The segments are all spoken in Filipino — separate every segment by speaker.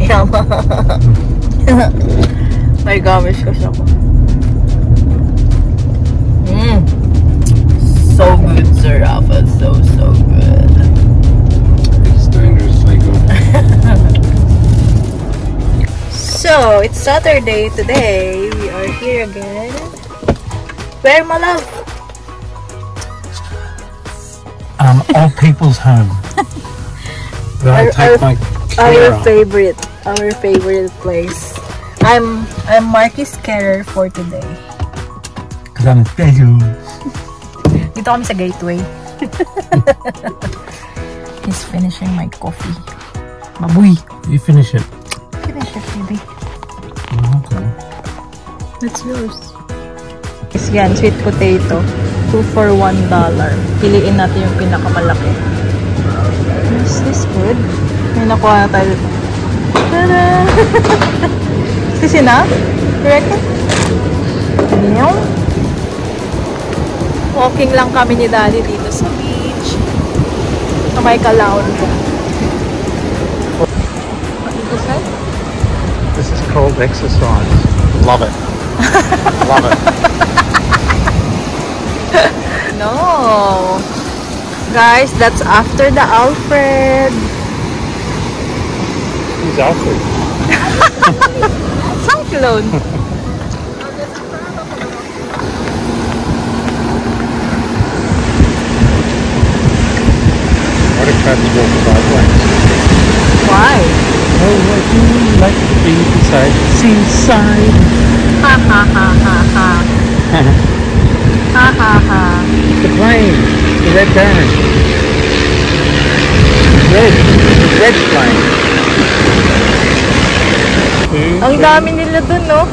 Speaker 1: Yama. May gamish ko siya ko. So good, Sir Rafa. So good.
Speaker 2: It's dangerously good.
Speaker 1: So, it's Saturday today. We are here again. Where, my love?
Speaker 2: Old people's home. Where I take my carer.
Speaker 1: Our favorite place. I'm Marky's carer for today.
Speaker 2: Because I'm special.
Speaker 1: Dito kami sa gateway. He's finishing my coffee. Baboy.
Speaker 2: You finish it.
Speaker 1: Finish it, baby.
Speaker 2: Oh, okay.
Speaker 1: That's yours. Is yan, sweet potato. 2 for $1. Piliin natin yung pinakamalaki. Is this good? May nakuha na tayo. Tada! Is this enough? You reckon? Ano? Walking lang kami ni Daddy dito sa beach. Sa may Calaon ko. What did you say?
Speaker 2: This is called exercise. Love it. Love it.
Speaker 1: No. Guys, that's after the Alfred.
Speaker 2: Who's Alfred?
Speaker 1: Cyclone.
Speaker 2: What a crabs walk sideways.
Speaker 1: Why?
Speaker 2: Oh, I do like to be beside the seaside.
Speaker 1: Ha ha ha ha ha. Ha ha ha.
Speaker 2: The plane, the red baron. Red plane.
Speaker 1: Ang dami nila dun, no?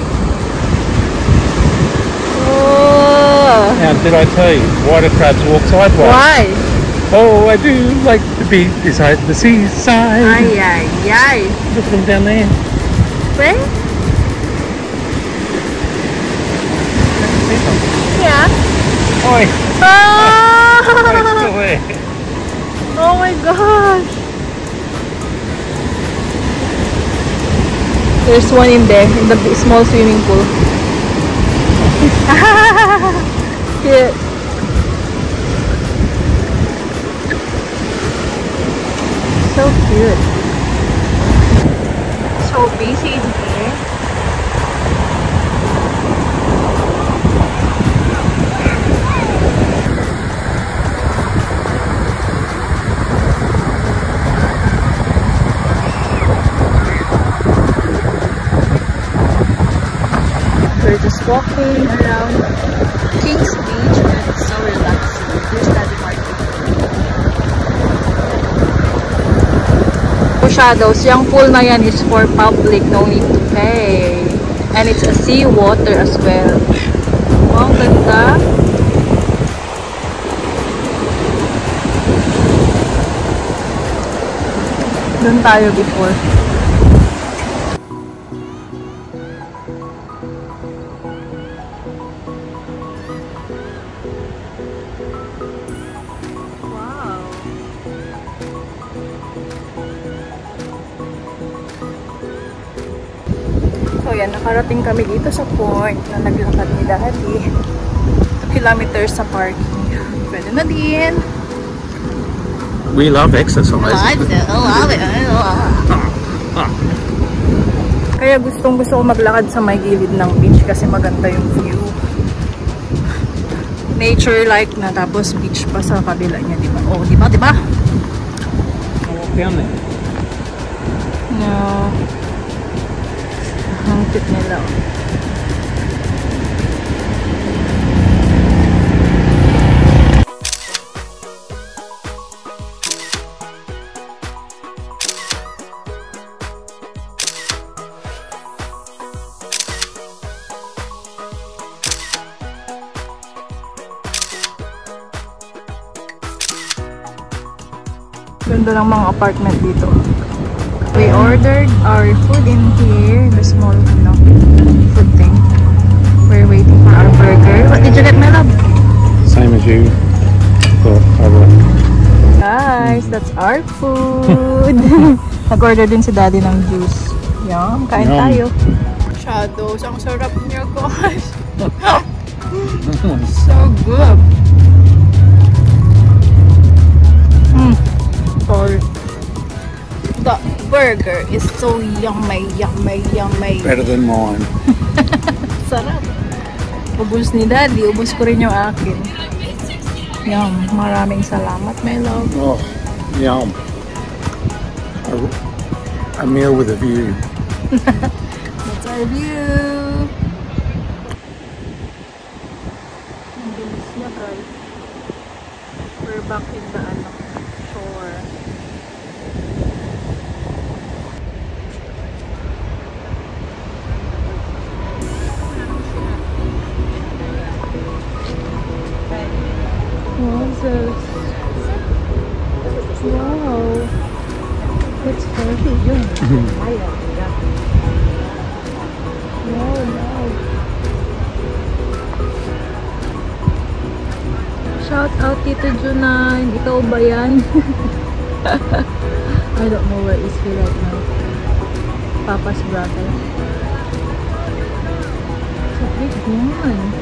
Speaker 1: Oh.
Speaker 2: Now, did I tell you why do crabs walk sideways?
Speaker 1: Why?
Speaker 2: Oh, I do like to be beside the seaside.
Speaker 1: Ay, ay, ay.
Speaker 2: Look at them down there.
Speaker 1: Where?
Speaker 2: See them?
Speaker 1: Yeah.
Speaker 2: Oi!
Speaker 1: Ah!
Speaker 2: Oh, it's still there.
Speaker 1: Oh my gosh. There's one in there, in the small swimming pool. Cute. So cute. So busy in here. We're just walking around King's Beach and it's so relaxing. Here's Daddy Marky. Shadows, yung pool na yan is for public, no need to pay. And it's a sea water as well. Wow, ganda. Doon tayo before. So yan, nakarating kami dito sa point na naglakad ni Daddy. 2 kilometers sa parking. Pwede na din.
Speaker 2: We love exercise.
Speaker 1: I love it. Kaya gustong gusto ko maglakad sa may gilid ng beach kasi maganda yung view. Nature-like na, tapos beach pa sa kabila niya, diba? Oh, diba?
Speaker 2: I'll walk down there.
Speaker 1: No. Ang cute nila. Ganda ng mga apartment dito. We ordered our food in here, the small food thing. We're waiting for our burger. What did you get, my love?
Speaker 2: Same as you thought I would.
Speaker 1: Guys, that's our food. Nag-order din si Daddy ng juice. Yum, kain tayo. Shadows, ang sarap niya guys. So good. Sorry. The burger is so yummy, yummy, yummy.
Speaker 2: Better than mine.
Speaker 1: Sarap. Ubus ni Daddy, ubus ko rin yung akin. Yum, maraming salamat, my love.
Speaker 2: Oh, yum. A meal with a view.
Speaker 1: That's our view. Ang bilis niya, guys. We're back in the shore. What's this? Wow. It's heavy. Wow. Shout out Tito Junan. Ikaw ba yan? I don't know where is he right now. Papa's brother. It's a big one.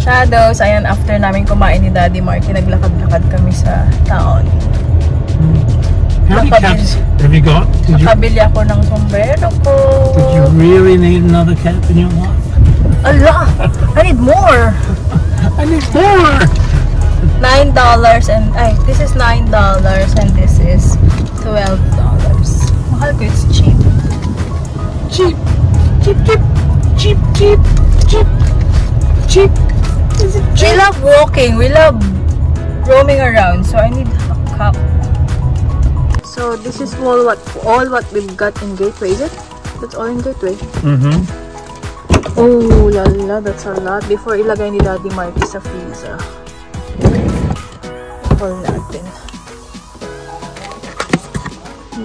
Speaker 1: Shadows, ayan, after namin kumain ni Daddy Marky, naglakad-lakad kami sa town.
Speaker 2: How many caps have you got?
Speaker 1: Nakabili ako ng sombrero ko.
Speaker 2: Did you really need another cap in your life?
Speaker 1: Allah! I need more!
Speaker 2: I need more!
Speaker 1: $9 and, this is $9 and this is $12. Mahal ko, it's cheap.
Speaker 2: Cheap! Cheap, cheap! Cheap, cheap! Cheap! Cheap!
Speaker 1: We love walking, we love roaming around, so I need a cup. So this is all what we've got in Gateway, is it? That's all in Gateway.
Speaker 2: Mm-hmm.
Speaker 1: Oh la la, that's a lot. Before ilagay ni Daddy Marky sa freezer. Hold natin.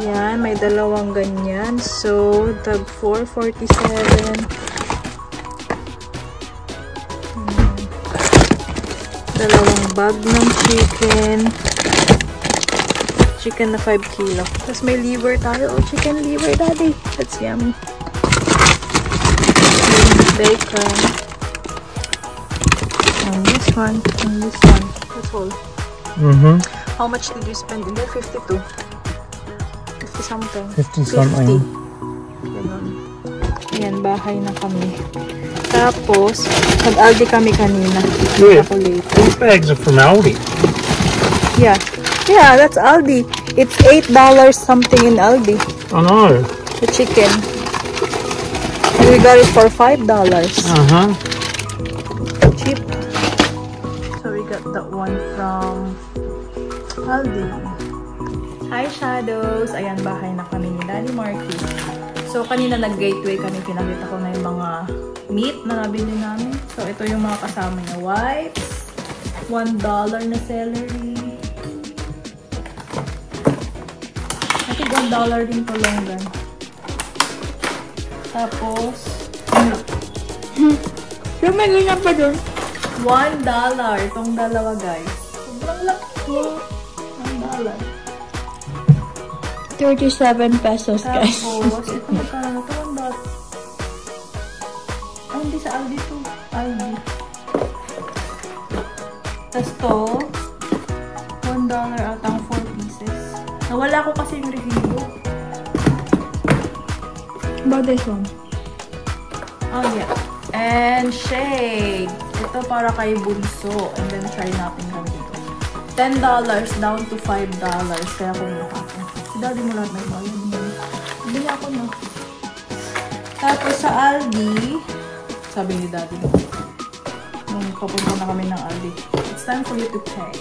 Speaker 1: Yan, may dalawang ganyan. So, tag 447. Dalawang bag ng chicken na 5 kilo. Tapos may liver tayo. Oh, chicken liver, Daddy. That's yummy. Bacon. And this one. And this one. That's all.
Speaker 2: Mm-hmm.
Speaker 1: How much did you spend in there? 52. 50 something.
Speaker 2: 50 something.
Speaker 1: Ganun. Ayan, bahay na kami. Tapos, nag-Aldi kami kanina.
Speaker 2: Yeah.
Speaker 1: Ako later.
Speaker 2: These bags are from Aldi.
Speaker 1: Yeah. Yeah, that's Aldi. It's $8 something in Aldi.
Speaker 2: I know.
Speaker 1: The chicken. And we got it for $5.
Speaker 2: Uh-huh.
Speaker 1: Cheap. So we got that one from Aldi. Hi, Shadows! Ayan, bahay na kami ni Daddy Marky. So, kanina nag-gateway kami. Pinakita ko na yung mga meat na nabili namin. So, ito yung mga kasama niya. Wipes. $1 na celery. I think $1 din to longgan. Tapos, yung may ganyan pa dun. $1. Itong dalawa, guys. Sobrang laki. $1.
Speaker 3: 37 pesos, guys.
Speaker 1: Tapos, ito magkano na ito? $1. Ay, hindi sa Aldi to. Aldi. Tapos to, $1 atang 4 pieces. Nawala ko kasi yung resibo.
Speaker 3: About this one?
Speaker 1: Oh, yeah. And shade. Ito para kay Bunso. And then, try natin lang dito. $10 down to $5. Kaya kumuha ko. Si Daddy mo lahat may bayad mo. Bili ako na. Tapos sa Aldi, sabi ni Daddy, nung papunta na kami ng Aldi, it's time for you to pay.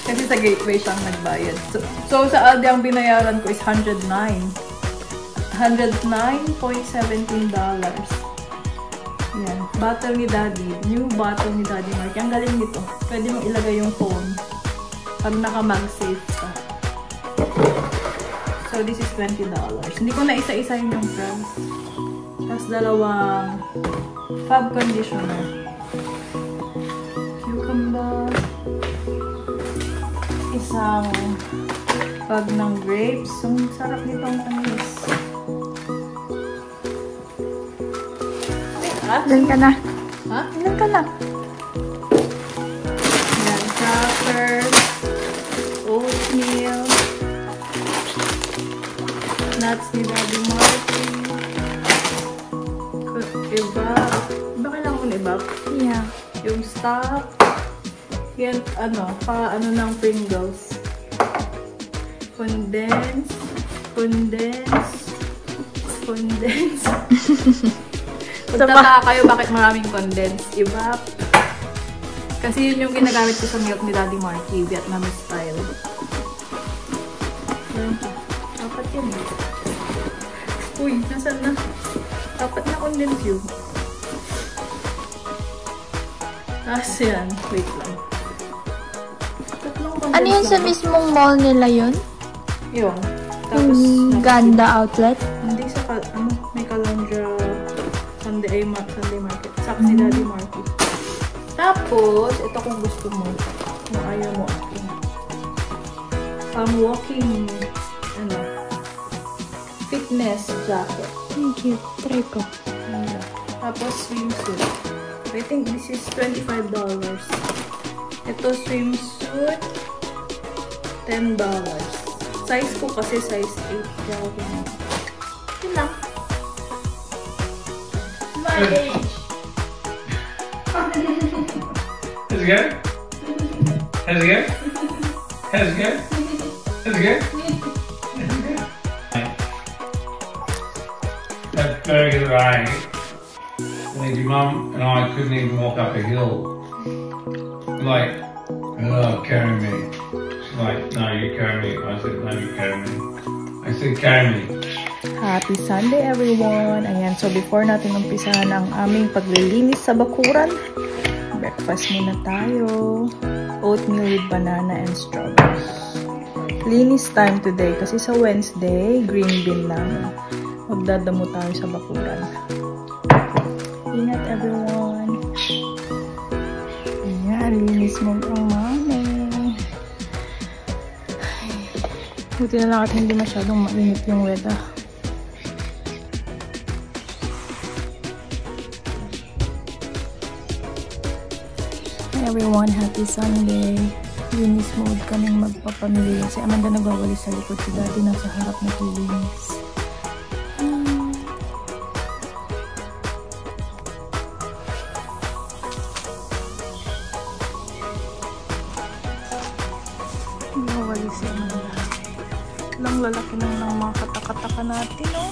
Speaker 1: Kasi sa gateway siyang nagbayad. So sa Aldi, ang binayaran ko is $109. $109.17. Yan. Bottle ni Daddy. New bottle ni Daddy Marky. Ang galing nito. Pwede mong ilagay yung phone pag naka-mag-safe ka. So, this is $20. Hindi ko na isa-isahin yung price. Tapos, dalawang fab conditioner. Cucumber. isang bag ng grapes. Ang sarap nitong tamis.
Speaker 3: Ilan ka na?
Speaker 1: Ha?
Speaker 3: Ilan ka na?
Speaker 1: Yan, crackers, oatmeal, nuts ni Daddy Marky, iba kailangan ko na iba?
Speaker 3: Yeah.
Speaker 1: Yung stock, yan, ano ng Pringles. Condense. Magtataka kayo bakit maraming condense. Iba. Kasi yun yung ginagamit ko sa milk ni Daddy Marky, Vietnamese style. Dapat yan eh. Uy, nasan na? Dapat na condense yun. Tapos yan. Wait lang.
Speaker 3: Ano yun sa mismong mall nila yun?
Speaker 1: Yung. Tapos,
Speaker 3: Ganda outlet?
Speaker 1: hindi sa, may Calandra Sunday Market. Sa si Daddy Marky. Tapos, ito kung gusto mo. Kung ayaw mo. Walking, fitness jacket.
Speaker 3: Thank you. Try ko.
Speaker 1: Tapos, swimsuit. I think this is $25. Ito, swimsuit, $10. Size ko kasi size 8. Kaya ako na. Yun lang. My age.
Speaker 2: How's it go? How's it go? How's it go? How's it go? That burger that I ate, like your mum and I couldn't even walk up a hill. Like, oh, carry me. She's like, no, you carry me. I said, no, you carry me. I said, carry me.
Speaker 1: Happy Sunday everyone! Ayan, so before natin umpisahan ang aming paglilinis sa bakuran, breakfast muna tayo. Oatmeal with banana and strawberries. Linis time today kasi sa Wednesday, green bean lang. Magdadamo tayo sa bakuran. Ingat everyone! Ayan, linis mo ang mami. Buti na lang at hindi masyadong mainit yung weather. Everyone, happy Sunday. Linis mode kaming magpapamilya. Si Amanda nagwawalis sa likod. Si Daddy nasa harap na tulinis. Nagwawalis si Amanda. Lang lalaki lang ng mga katakataka natin, no?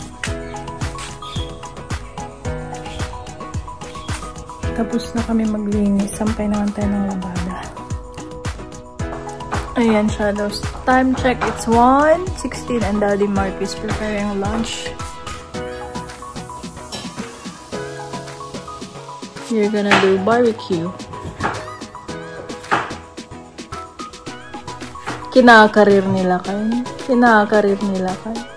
Speaker 1: Tapos na kami maglinis. Sampay naman tayo ng labada. Ayan, shadows. Time check. It's 1:16 and Daddy Mark is preparing lunch. You're gonna do barbecue. Kinakarir nila kayo. Kinakarir nila kayo.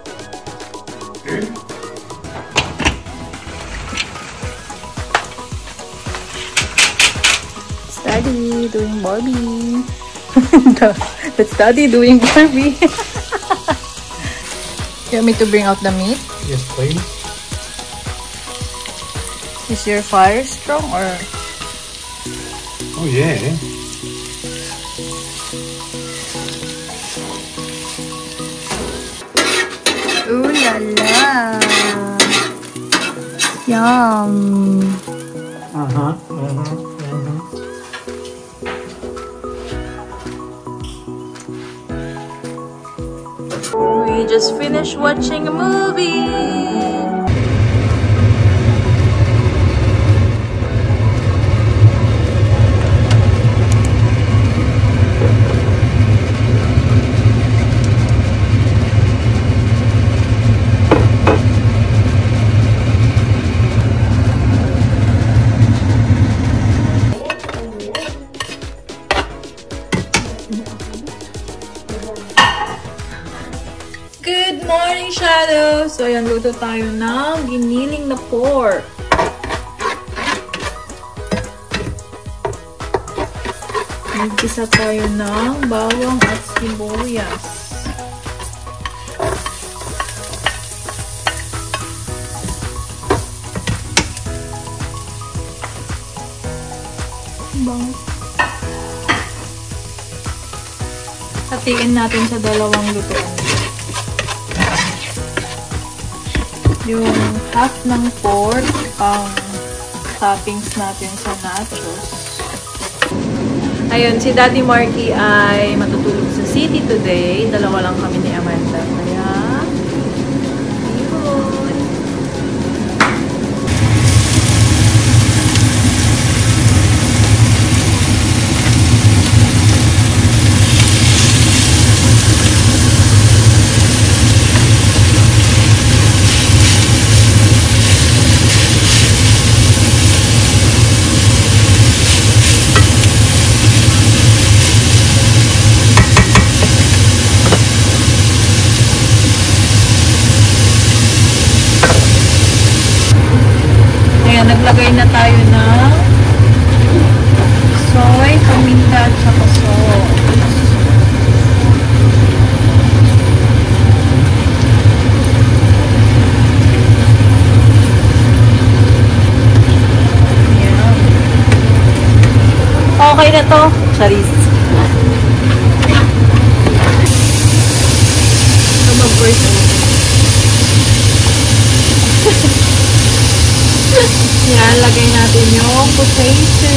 Speaker 1: Daddy doing Barbie. That's Daddy doing Barbie. You want me to bring out the meat?
Speaker 2: Yes, please.
Speaker 1: Is your fire strong or?
Speaker 2: Oh, yeah.
Speaker 1: Ooh la la. Yum.
Speaker 2: Uh-huh.
Speaker 1: We just finished watching a movie. Good morning, Shadow! So, ayan, luto tayo ng giniling na pork. Nagpisa tayo ng bawang at sibuyas. Hatiin natin sa dalawang lutuan. Yung half ng pork, ang toppings natin sa nachos. Ayun, si Daddy Marky ay matutulog sa city today. Dalawa lang kami ni Amanda. Kaya, yun. Naglagay na tayo ng soy, paminta, at saka salt. Ayan. Okay na to. Charis. Ito mag-burst. Yan, lagay natin yung potato.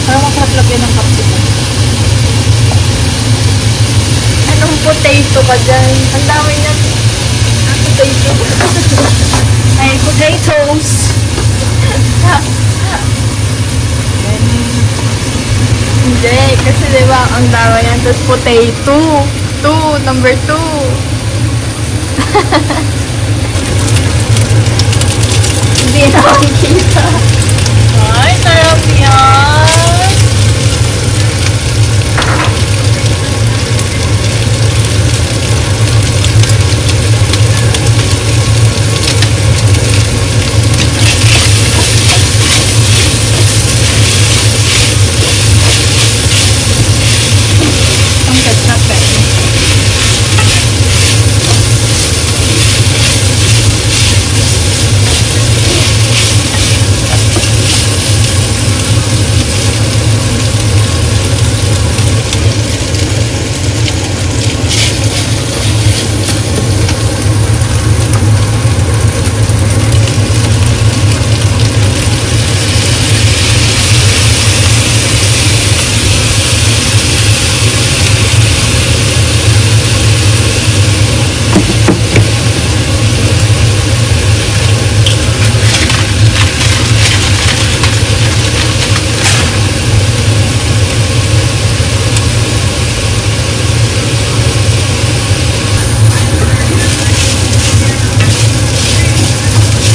Speaker 1: Para masarap lagyan ng capsicum. Anong potato ka dyan? Ang dami niyan. Potato. Ay, potatoes. Hindi, kasi diba ang dami yan. Tapos potato. Number 2. Hindi na makikita. Ay, sarap yan. Ang ketchup eh.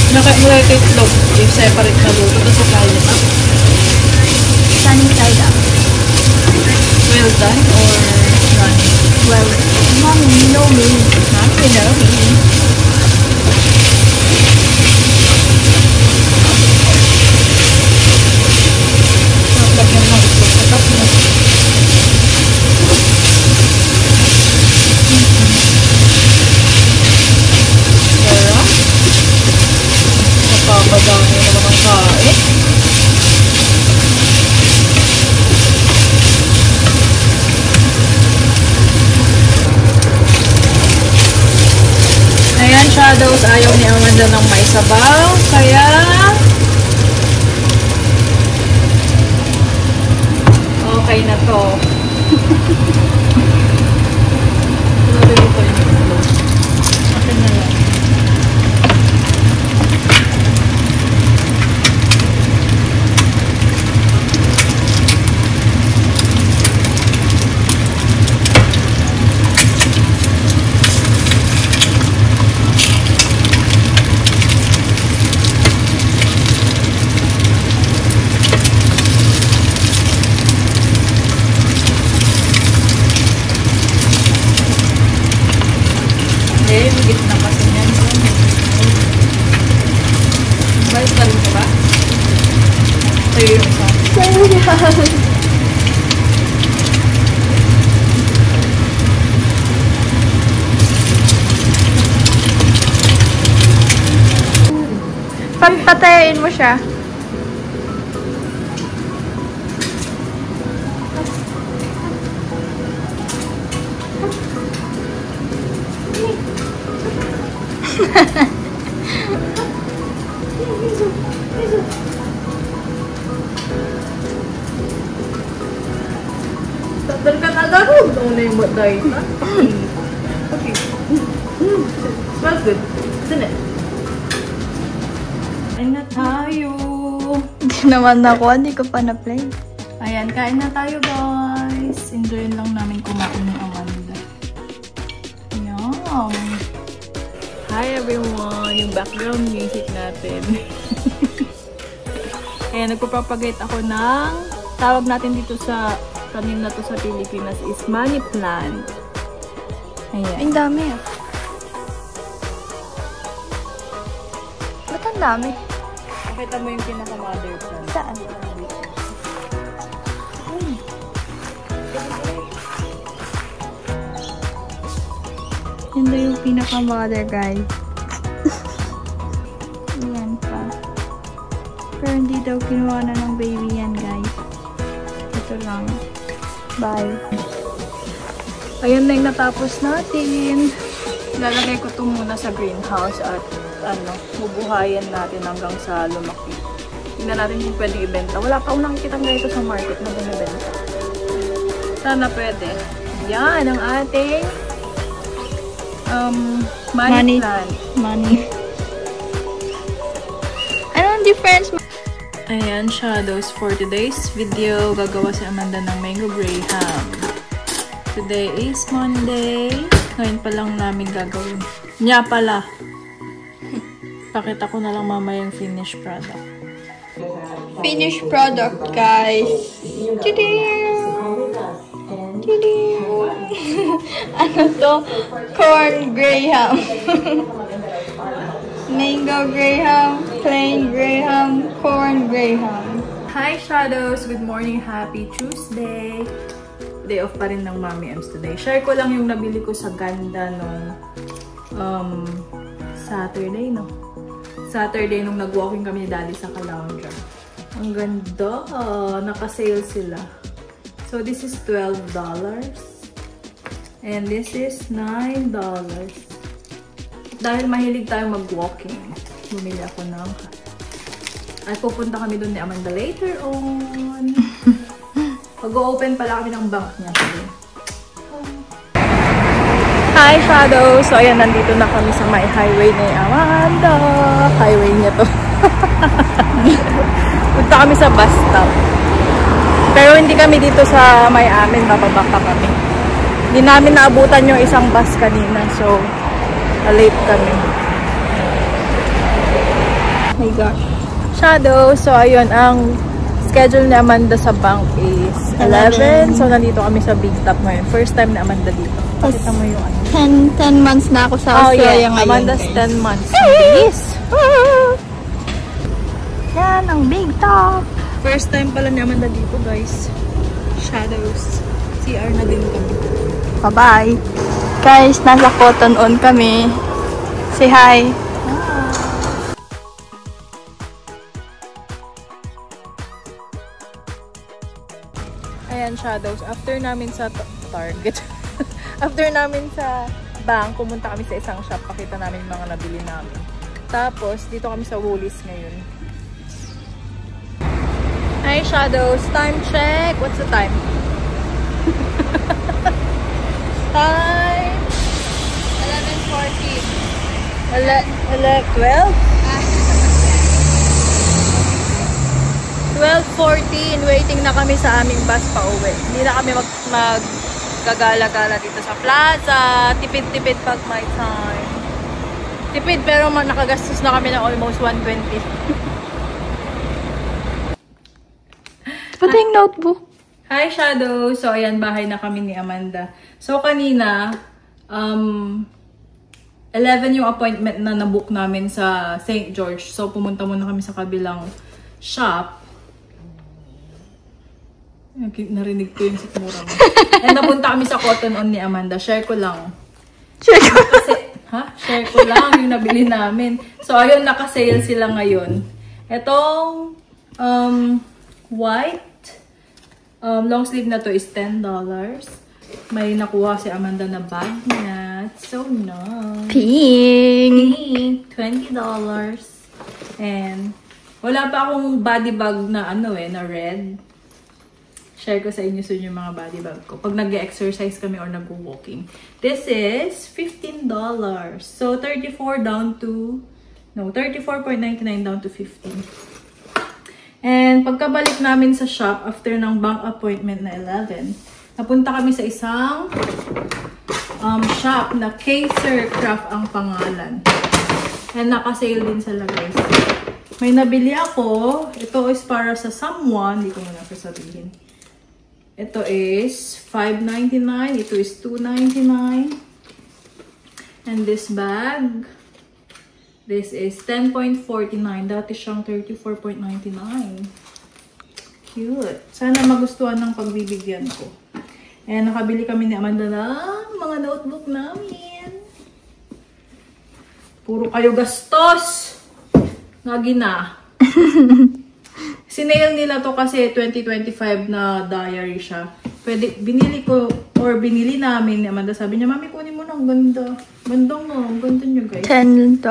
Speaker 1: Naka-mulay ito itlog. Yung separate na luto. Ito sa kalit.
Speaker 3: Sunny side up.
Speaker 1: Well done or none?
Speaker 3: Well, mommy, you know me.
Speaker 1: Not you know me. Lagyan mo ito sa top mo. Sarap. Napapadami naman ang kain. Ayan, Shadows. Ayaw ni Amanda ng may sabaw. Kaya okay na to. Lagay ko yung itlog. Akin na lang. sa'yo yung isa.
Speaker 3: Patayin mo siya.
Speaker 1: Tadal ka na agad. Ito na yung batay. Okay. Smells good. Isn't it? Kain na tayo.
Speaker 3: Hindi naman ako. Hindi ko pa na-play.
Speaker 1: Ayan, kain na tayo guys. Enjoyin lang namin kumain ni Amanda. Yum! Hi everyone! Yung background music natin. Ayan, nagpapropagate ako ng tawag natin dito sa tanim na to sa Pilipinas is money plant. Ayan.
Speaker 3: Ang dami ah. Ba't ang dami?
Speaker 1: Pakita mo yung pinaka-mother plant.
Speaker 3: Saan? Yan daw yung pinaka-mother, guys. Yan pa. Pero hindi daw kinuha na ng baby yan, guys. Ito lang. Bye.
Speaker 1: Ayan na yung natapos natin. Lalagay ko ito muna sa greenhouse at bubuhayan natin hanggang sa lumaki. Tingnan natin kung pwede ibenta. Wala pa akong nakikita ganito sa market na binibenta. Sana pwede. Yan ang ating money plant.
Speaker 3: Money. Anong difference?
Speaker 1: Ayan, shadows for today's video. Gagawa si Amanda ng mango graham. Today is Monday. Ngayon pa lang namin gagawin. Nya pala. Pakita ko na lang mamaya yung finished product.
Speaker 3: Finished product, guys. Ano to? Corn graham. Mango graham, plain graham, corn graham.
Speaker 1: Hi shadows! Good morning! Happy Tuesday! Day off pa rin ng Mommy Ems today. Share ko lang yung nabili ko sa Ganda nung Saturday, no? Saturday nung nag-walking kami ni Daddy sa Caloundra. Ang ganda! Naka-sale sila. So this is $12. And this is $9. Dahil mahilig tayo mag-walking, bumili ako ng at pupunta kami doon ni Amanda later on. Mag-open pala kami ng bank niya. Hi, Shadow! So, ayan, nandito na kami sa may highway ni Amanda. Highway niya to. Punta kami sa bus stop. Pero hindi kami dito sa may amin. Bababa pa kami. Hindi namin naabutan yung isang bus kanina. So, late kami. Oh my gosh. Shadow. So, ayun, ang schedule ni Amanda sa bank is 11. So, nandito kami sa Big Top ngayon. First time ni Amanda dito. Pakita mo yung ano.
Speaker 3: 10 months na ako sa Australia ngayon.
Speaker 1: Amanda's 10 months. Bilis!
Speaker 3: Yan, ang Big Top.
Speaker 1: First time pala ni Amanda dito, guys. Shadows. CR na din kami.
Speaker 3: Bye-bye. Guys, nasa Cotton On kami. Say hi.
Speaker 1: Ayan, Shadows. After namin sa Target, after namin sa bank, pumunta kami sa isang shop. Pakita namin yung mga nabili namin. Tapos, dito kami sa Woolies ngayon. Hi, Shadows. Time check. What's the time? Time 12? 12:14. Waiting na kami sa aming bus pa uwi. Hindi na kami maggagala-gala dito sa plaza. Tipid-tipid pag my time. Tipid pero nakagastos na kami ng almost 120.
Speaker 3: Pati yung notebook.
Speaker 1: Hi, Shadow! So, ayan, bahay na kami ni Amanda. So, kanina, 11 yung appointment na nabook namin sa St. George. So, pumunta muna kami sa kabilang shop. Narinig ko yung sikmura mo. And napunta kami sa Cotton On ni Amanda. Share ko lang. Share ko lang yung nabili namin. So, ayun, naka-sale sila ngayon. Itong white long sleeve na to is $10. May nakuha si Amanda na bag niya. So nice.
Speaker 3: Pink!
Speaker 1: $20. And wala pa akong body bag na na red. Share ko sa inyo soon yung mga body bag ko. Pag nag-exercise kami or nag-walking. This is $15. So, 34 down to, no, 34.99 down to 15. And pagkabalik namin sa shop after ng bank appointment na 11, napunta kami sa isang shop na Kaiser Craft ang pangalan. And naka-sale din sila guys. May nabili ako. Ito is para sa someone. Hindi ko muna sasabihin. Ito is $5.99. Ito is $2.99. And this bag, this is $10.49. Dati siyang $34.99. Cute. Sana magustuhan ng pagbibigyan ko. And nakabili kami ni Amanda ng mga notebook namin. Puro kayo gastos. Ngagi na. Sinail nila to kasi 2025 na diary siya. Pwede, binili namin ni Amanda. Sabi niya, Mami, kunin mo na. Ang ganda. Bandang no. Ang ganda niyo, guys.
Speaker 3: $10.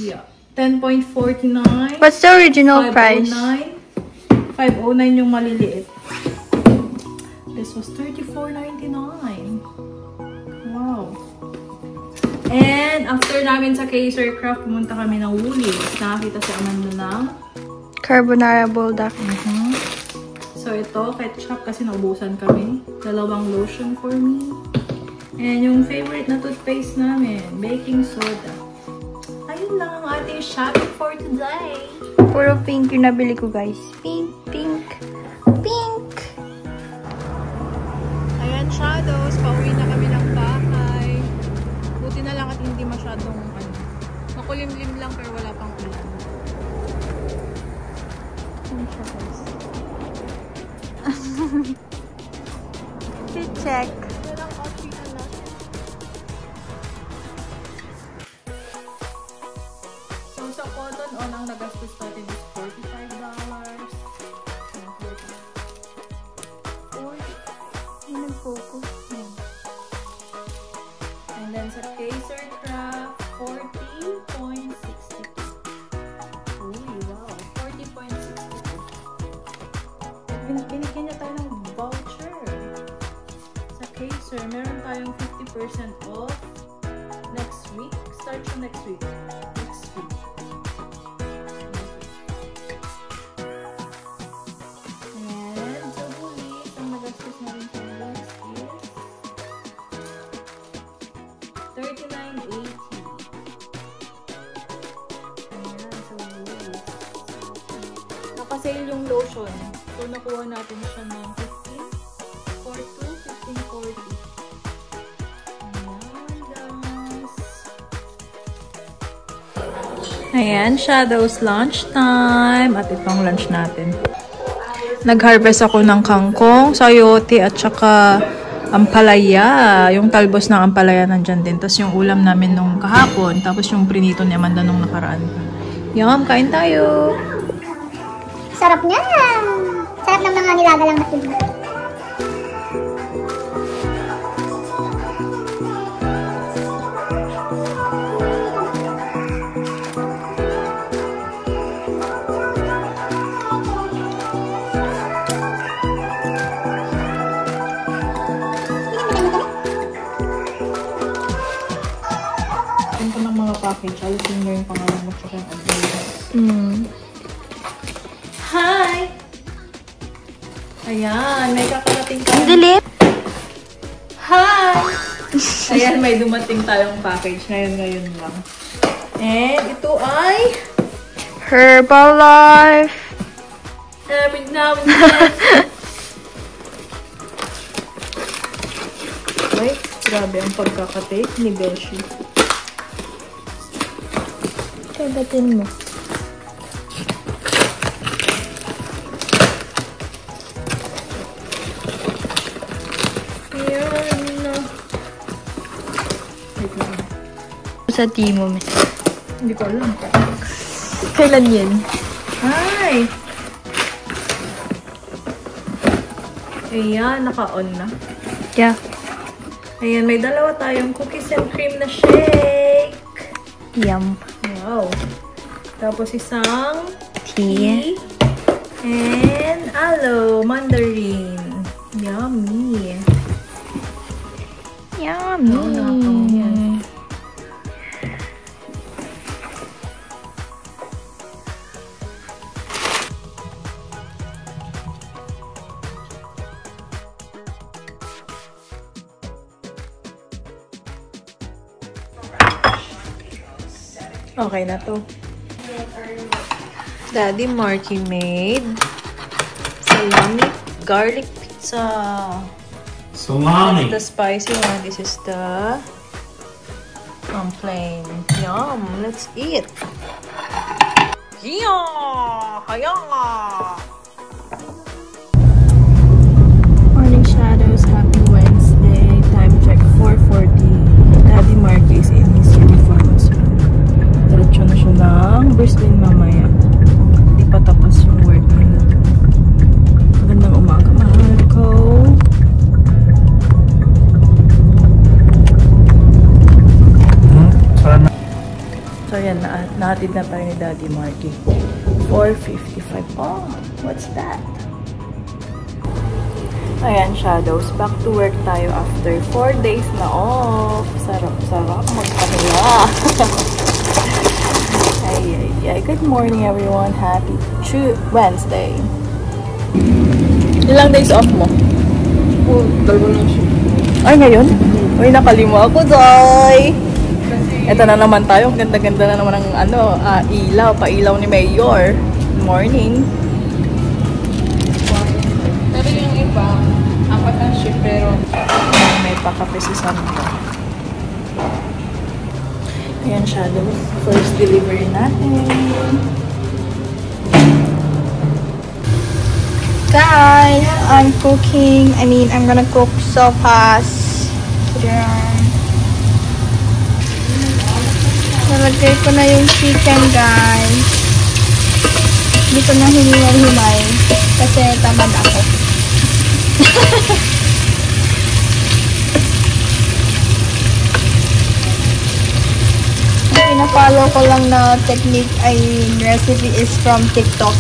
Speaker 1: Yeah. $10.49.
Speaker 3: What's the original price?
Speaker 1: $5.09 yung maliliit. This was $34.99. Wow. And after namin sa Kaiser Craft, pumunta kami ng Woolies. Nakakita si Amanda ng
Speaker 3: Carbonara Bulldog.
Speaker 1: So ito, ketchup kasi naubusan kami. Dalawang lotion for me. And yung favorite na toothpaste namin, baking soda. Ayun lang ang ating shopping for today.
Speaker 3: Puro pink yung nabili ko, guys. Pink, pink, pink.
Speaker 1: Ayan, shadows. Pauwi na kami ng bahay. Buti na lang at hindi masyadong makulimlim lang pero wala pang ulan.
Speaker 3: Ayan siya, guys. check.
Speaker 1: So, sa Cotton On, ang nagastos natin is $45.
Speaker 3: Focus.
Speaker 1: And then sa Kaiser Craft, 40.62. Uy, wow. 40.62. Binigyan niya tayo ng voucher. Sa Kaiser, meron tayong 50% off next week. Start siya next week. Next week. And sa Woolies, ang nagastos na rin tayo is $39.80. Ayan, sa Woolies. Nakasale yung lotion. So, nakuha natin siya ng 15 for 2, 15.40. Ayan, Shadows lunch time. At itong lunch natin. Nag-harvest ako ng kangkong, sayote, at saka ampalaya. Yung talbos ng ampalaya nandyan din. Tapos yung ulam namin nung kahapon. Tapos yung prinito ni Amanda nung nakaraan. Yum, kain tayo!
Speaker 4: Sarap niya! Sarap ng mga nilaga lang na sila.
Speaker 1: Ito ng mga package. Alisin nyo yung pangalan mo tsaka yung address. Hi! Ayan, may kakarating tayong...
Speaker 3: Delete.
Speaker 1: Hi! Ayan, may dumating tayong package. Ngayon lang. And ito ay...
Speaker 3: Herbalife.
Speaker 1: Every now and then. Wait, grabe ang pagkakatape ni Beshi.
Speaker 3: Kagatin mo. sa Timo.
Speaker 1: Hindi ko alam.
Speaker 3: Kailan yun?
Speaker 1: Hi! Ayan, naka-on na.
Speaker 3: Yeah.
Speaker 1: Ayan, may dalawa tayong cookies and cream na shake.
Speaker 3: Yum.
Speaker 1: Wow. Tapos isang
Speaker 3: Tea.
Speaker 1: and aloe mandarin. Yummy.
Speaker 3: Yummy.
Speaker 1: Okay na to. Daddy Marky made salami garlic pizza.
Speaker 2: Salami.
Speaker 1: That's the spicy one. This is the plain. Yum. Let's eat. Yeah.
Speaker 3: Morning shadows. Happy Wednesday. Time check 4:40. Daddy Marky is in his uniform as well. Diretso na siya ng Brisbane mamaya. Hindi pa tapos yung work niya. Magandang umaga, mahal ko. So yan, nahatid na tayo ni Daddy Marky. 4:55. Oh, what's that? Ayan, shadows. Back to work tayo after 4 days na off. Sarap magpahinga. Ay. Good morning, everyone. Happy Wednesday. Ilang days off mo?
Speaker 1: Dalawa lang siya.
Speaker 3: Ay, ngayon? Uy, nakalima ako, Joy! Ito na naman tayo. Ganda-ganda na naman ng ilaw. Pailaw ni Mayor. Good morning.
Speaker 1: Pero yung iba, apat ang shift pero
Speaker 3: May pakape si Sandra. Ayan, shadows. First delivery natin.
Speaker 4: Guys, I'm gonna cook sopas. Nalagay ko na yung chicken, guys. Hindi ko na hinimay kasi tamad ako. Ang pina-follow ko lang na technique ay recipe is from TikTok.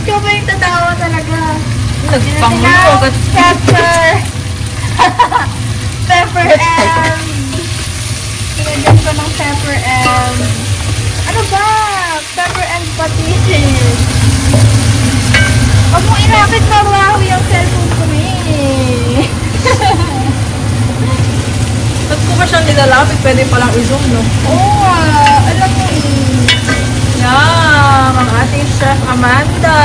Speaker 4: Ikaw ba yung tatawa talaga?
Speaker 1: nagpangulo agad.
Speaker 4: Pepper and pinagyan ko ng pepper and ano ba? Pepper and patis. Huwag mong ilapit na wawi ang cellphone ko eh.
Speaker 1: Ba't ko ba siyang nilalapit? Pwede palang i-zoom, no?
Speaker 4: Oo alam mo eh.
Speaker 1: Yan! Ang ating Chef Amanda!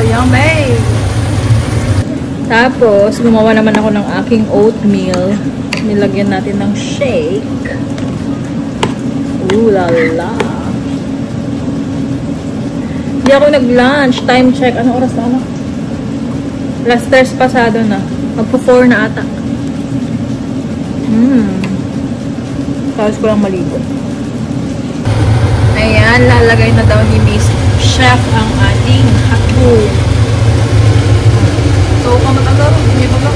Speaker 1: Yummy! Tapos, gumawa naman ako ng aking oatmeal. Nilagyan natin ng shake. Ooh la la! Hindi ako nag-lunch. Time check. Anong oras na ano? Last Thursday pasado na. Magpo-4 na ata. Tapos ko lang maligo. Ayan, lalagay na daw ni Miss Chef ang ating hotdog. So, kamatagal, hindi ba ba?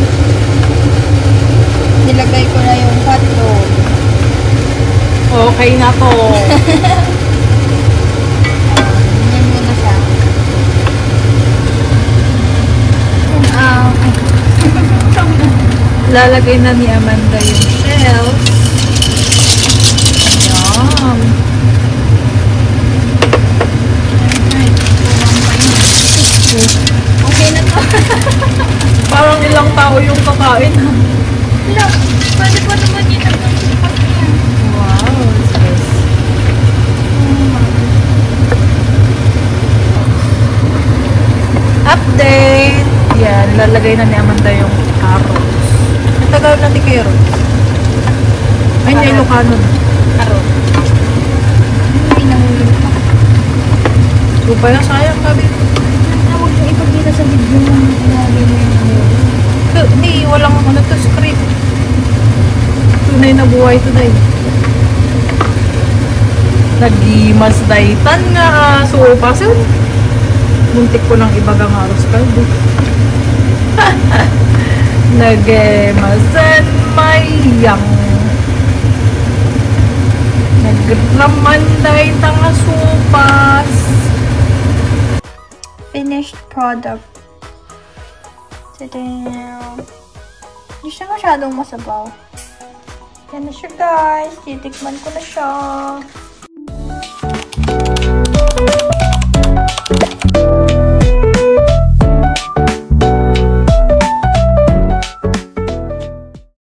Speaker 4: Nilagay ko na yung hotdog.
Speaker 1: Okay na to.
Speaker 4: Ganyan mo na siya.
Speaker 1: Lalagay na ni Amanda yung shell. Yum.
Speaker 4: Okay na to.
Speaker 1: Parang ilang tao yung kakain.
Speaker 4: Look, pwede pa naman dito ng sipat niya.
Speaker 1: Wow, what's this? Update! Yan, lalagay na ni Amanda yung carrots. Ang tagal na ni carrots. Ay, hindi, Ilocano na.
Speaker 4: Karot. Hindi nahulog pa.
Speaker 1: So, pala sayang sabi.
Speaker 4: Huwag yung ipagkita sa video mo. Lagi mo yung nahulog.
Speaker 1: Hindi, walang ano to script. Tunay na buhay today. Nagimas daytan nga sopa sir. Muntik ko ng ibagang aros kaldo. Nagemasan mayang. Nagraman daytan nga sopas.
Speaker 4: Finished product. Tadam! Hindi siya masyadong masabaw. Yan na siya guys. Titikman ko na siya.